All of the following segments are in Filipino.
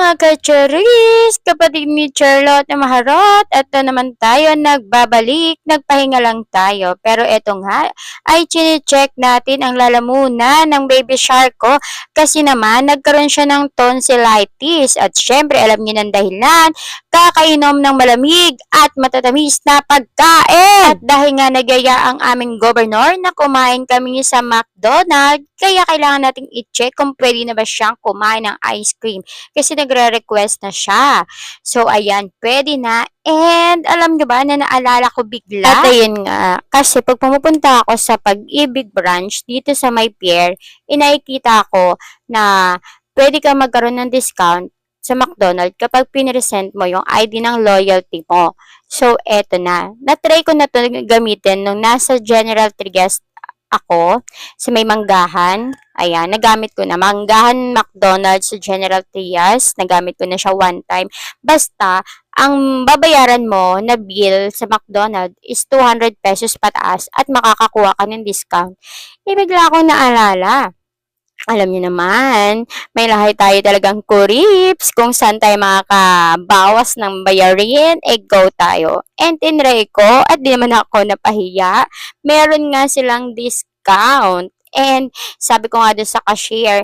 mga kacharis, kapatid ni Charlotte na maharot, at na naman tayo nagbabalik, nagpahinga lang tayo. Pero eto nga, ay chine-check natin ang lalamunan ng baby shark ko kasi naman nagkaroon siya ng tonsillitis at syempre alam niyo ng dahilan, kakainom ng malamig at matatamis na pagkain. At dahil nga nagyaya ang aming gobernador na kumain kami sa McDonald's, kaya kailangan nating i-check kung pwede na ba siyang kumain ng ice cream kasi nagre-request na siya. So, ayan, pwede na. And, alam nyo ba na naalala ko bigla? At ayun nga, kasi pag pumupunta ako sa Pag-ibig branch dito sa May Pier, inakikita ko na pwede ka magkaroon ng discount sa McDonald's kapag pinresent mo yung ID ng loyalty mo. So, eto na. Na-try ko na to gamitin nung nasa General Trias ako sa may Manggahan. Ayan, nagamit ko na. Manggahan McDonald's sa General Trias. Nagamit ko na siya one time. Basta, ang babayaran mo na bill sa McDonald's is 200 pesos pataas at makakakuha ka ng discount. Bigla akong naalala. Alam niyo naman, may lahi tayo talagang kurips kung saan tayo makakabawas ng bayarin, go tayo. And tinry ko, at di naman ako napahiya, meron nga silang discount. And sabi ko nga doon sa cashier,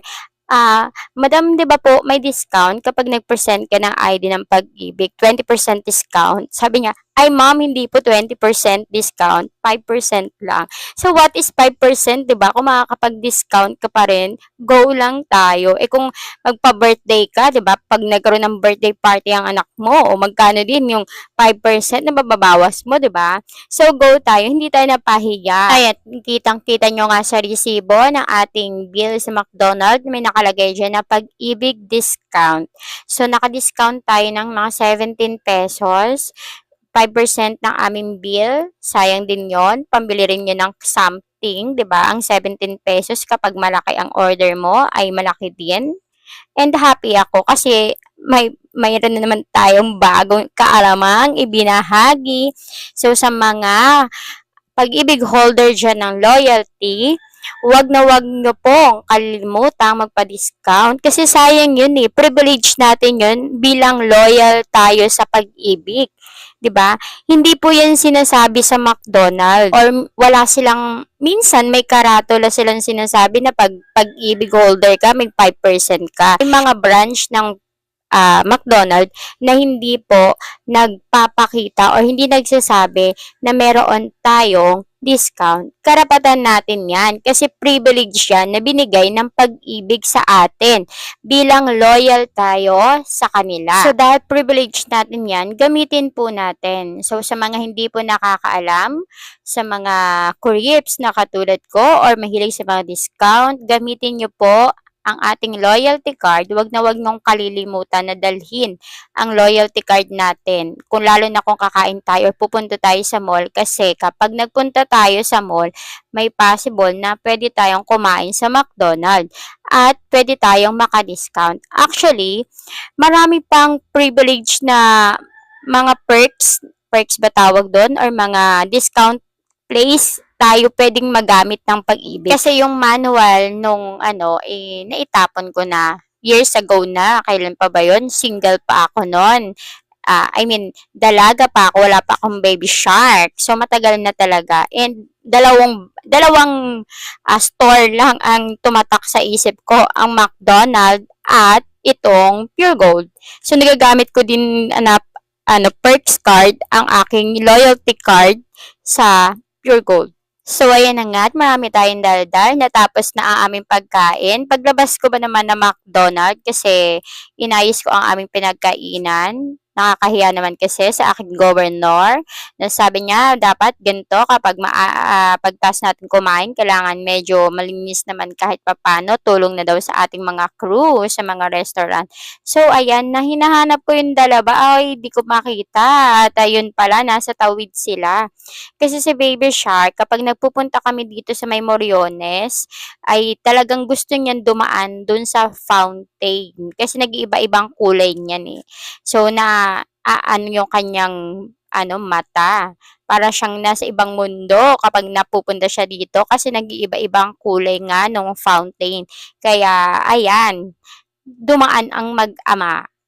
Madam, di ba po may discount kapag nag-present ka ng ID ng Pag-ibig, 20% discount? Sabi niya, ay ma'am, hindi po 20% discount, 5% lang. So what is 5%, di ba? Kung makakapag-discount ka pa rin, go lang tayo. Kung magpa-birthday ka, di ba? Pag nagkaroon ng birthday party ang anak mo, o magkano din yung 5% na mababawas mo, di ba? So go tayo, hindi tayo napahiya. Ayan, kitang-kita nyo nga sa resibo ng ating bill sa McDonald's, may nakalagay dyan na Pag-ibig discount. So naka-discount tayo ng mga 17 pesos. 5% ng aming bill, sayang din yon. Pambili rin yun ng something, di ba? Ang 17 pesos kapag malaki ang order mo ay malaki din. And happy ako kasi mayroon na naman tayong bagong kaalamang ibinahagi. So sa mga Pag-ibig holder dyan ng loyalty, wag nyo pong kalimutang magpa-discount kasi sayang yun privilege natin yun bilang loyal tayo sa Pag-ibig. 'Di ba? Hindi po 'yan sinasabi sa McDonald's or wala silang minsan may karatula silang sinasabi na Pag-ibig holder ka, may 5% ka. May mga branch ng McDonald's na hindi po nagpapakita o hindi nagsasabi na meron tayong discount. Karapatan natin yan kasi privilege yan na binigay ng Pag-ibig sa atin bilang loyal tayo sa kanila. So dahil privilege natin yan, gamitin po natin. So sa mga hindi po nakakaalam, sa mga kurips na katulad ko or mahilig sa mga discount, gamitin nyo po ang ating loyalty card. Wag niyong kalilimutan na dalhin ang loyalty card natin. Kung lalo na kung kakain tayo or pupunta tayo sa mall kasi kapag nagpunta tayo sa mall, may possible na pwede tayong kumain sa McDonald's at pwede tayong maka-discount. Actually, marami pang privilege na mga perks ba tawag doon or mga discount place tayo pwedeng magamit ng Pag-ibig. Kasi yung manual nung naitapon ko na years ago na. Kailan pa ba yun? Single pa ako noon. Dalaga pa ako. Wala pa akong baby shark. So, matagal na talaga. And, dalawang store lang ang tumatak sa isip ko. Ang McDonald's at itong Pure Gold. So, nagagamit ko din perks card, ang aking loyalty card sa Pure Gold. So, ayan na nga at marami tayong daldal. Natapos na ang aming pagkain. Paglabas ko ba naman na McDonald's kasi inayos ko ang aming pinagkainan. Nakakahiya naman kasi sa aking governor na sabi niya dapat ganito kapag pagtas natin kumain, kailangan medyo malinis naman kahit papano, tulong na daw sa ating mga crew sa mga restaurant. So, ayan, na hinahanap ko yung dalawa, ay di ko makita at ayun pala, nasa tawid sila. Kasi si Baby Shark, kapag nagpupunta kami dito sa may Moriones, ay talagang gusto niyan dumaan dun sa fountain kasi nag-iiba-ibang kulay niyan So, yung kanyang mata. Para siyang nasa ibang mundo kapag napupunta siya dito kasi nag-iiba-ibang kulay nga nung fountain. Kaya, ayan, dumaan ang mag-ama.